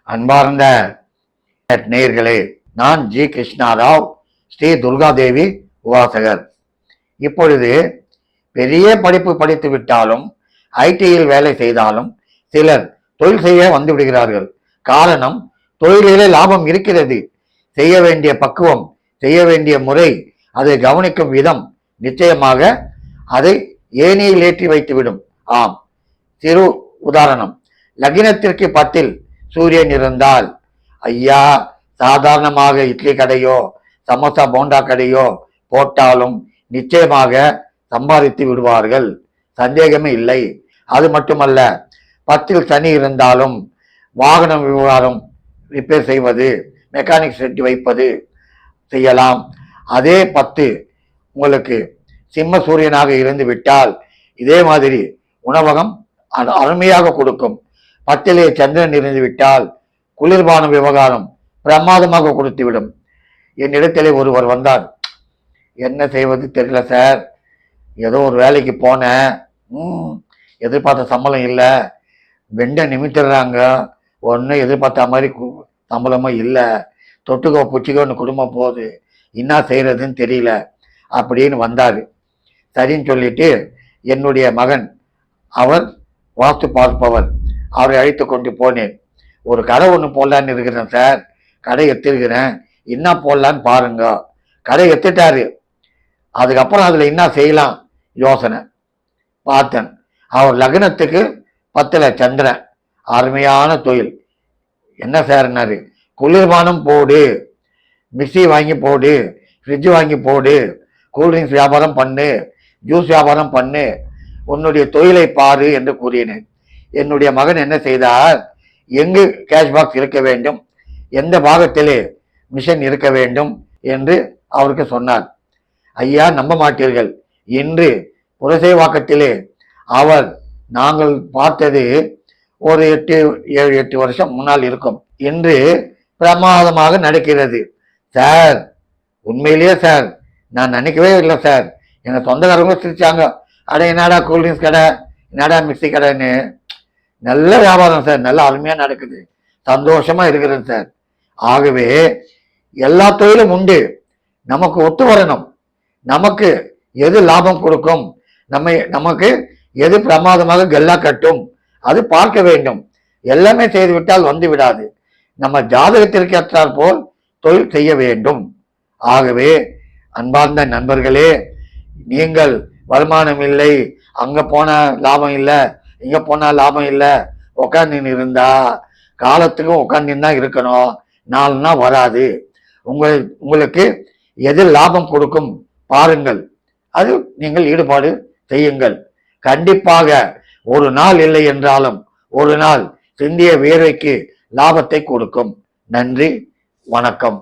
அன்பார்ந்த நேயர்களே, நான் ஜி கிருஷ்ணாராவ், ஸ்ரீ துர்காதேவி உபாசகர். இப்பொழுது பெரிய படிப்பு படித்து விட்டாலும் ஐடியில் வேலை செய்தாலும் சிலர் தொழில் செய்ய வந்து விடுகிறார்கள். காரணம், தொழிலிலே லாபம் இருக்கிறது. செய்ய வேண்டிய பக்குவம், செய்ய வேண்டிய முறை, அதை கவனிக்கும் விதம் நிச்சயமாக அதை ஏணியில் ஏற்றி வைத்துவிடும். ஆம், சிறு உதாரணம், லக்னத்திற்கு 10 சூரியன் இருந்தால் ஐயா சாதாரணமாக இட்லி கடையோ சமோசா போண்டா கடையோ போட்டாலும் நிச்சயமாக சம்பாதித்து விடுவார்கள், சந்தேகமே இல்லை. அது மட்டுமல்ல, 10 சனி இருந்தாலும் வாகனம் விவகாரம் ரிப்பேர் செய்வது, மெக்கானிக் செட் வைப்பது செய்யலாம். அதே 10 உங்களுக்கு சிம்ம சூரியனாக இருந்து விட்டால் இதே மாதிரி உணவகம் அருமையாக கொடுக்கும். 10 சந்திரன் இருந்து விட்டால் குளிர்பான விவகாரம் பிரமாதமாக கொடுத்துவிடும். என்னிடத்திலே ஒருவர் வந்தார். என்ன செய்வது தெரியல சார், ஏதோ ஒரு வேலைக்கு போனேன், எதிர்பார்த்த சம்பளம் இல்லை, வெண்டை நிமித்திடுறாங்க, ஒன்றும் எதிர்பார்த்த மாதிரி சம்பளமும் இல்லை, தொட்டுக்கோ புச்சிக்கோன்னு குடும்பம் போகுது, என்ன செய்யறதுன்னு தெரியல அப்படின்னு வந்தார். சரின்னு சொல்லிட்டு என்னுடைய மகன், அவர் வாஸ்து பார்ப்பவர், அவரை அழைத்து கொண்டு போனேன். ஒரு கடை ஒன்று போடலான்னு இருக்கிறேன் சார், கடை எடுத்துருக்கிறேன், என்ன போடலான்னு பாருங்க. கடை எடுத்துட்டாரு. அதுக்கப்புறம் அதில் என்ன செய்யலாம் யோசனை பார்த்தேன். அவர் லக்னத்துக்கு 10 சந்திரன், அருமையான தொழில். என்ன சார்னாரு, குளிர்பானம் போடு, மிக்சி வாங்கி போடு, ஃப்ரிட்ஜ் வாங்கி போடு, கூல்ட்ரிங்க்ஸ் வியாபாரம் பண்ணு, ஜூஸ் வியாபாரம் பண்ணு, உன்னுடைய தொழிலை பாரு என்று கூறினேன். என்னுடைய மகன் என்ன செய்தார், எங்கு கேஷ் பாக்ஸ் இருக்க வேண்டும், எந்த பாகத்திலே மிஷன் இருக்க வேண்டும் என்று அவருக்கு சொன்னார். ஐயா நம்ப மாட்டீர்கள், இன்று புரசைவாக்கத்திலே அவர் நாங்கள் பார்த்தது ஒரு 7-8 வருஷம் முன்னால் இருக்கும். இன்று பிரமாதமாக நடக்கிறது சார். உண்மையிலேயே சார், நான் நினைக்கவே இல்லை சார். எங்கள் சொந்தக்காரங்க சிரிச்சாங்க, அட என்னடா கூல்ட்ரிங்க்ஸ் கடை, என்னடா மிக்சி கடைன்னு. நல்ல வியாபாரம் சார், நல்ல அருமையாக நடக்குது, சந்தோஷமா இருக்கிறது சார். ஆகவே எல்லா தொழிலும் உண்டு, நமக்கு ஒத்து வரணும். நமக்கு எது லாபம் கொடுக்கும், நமக்கு எது பிரமாதமாக கெல்லா கட்டும், அது பார்க்க வேண்டும். எல்லாமே செய்து விட்டால் வந்து விடாது. நம்ம ஜாதகத்திற்கு ஏற்றாற் போல் தொழில் செய்ய வேண்டும். ஆகவே அன்பார்ந்த நண்பர்களே, நீங்கள் வருமானம் இல்லை, அங்க போனா லாபம் இல்லை, இங்க போனா லாபம் இல்லை, உட்காந்து இருந்தா காலத்துக்கும் உட்காந்து தான் இருக்கணும், 4 நாள் வராது. உங்களுக்கு எது லாபம் கொடுக்கும் பாருங்கள், அது நீங்கள் ஈடுபாடு செய்யுங்கள். கண்டிப்பாக ஒரு நாள் இல்லை என்றாலும் ஒரு நாள் சிந்திய வேர்வைக்கு லாபத்தை கொடுக்கும். நன்றி, வணக்கம்.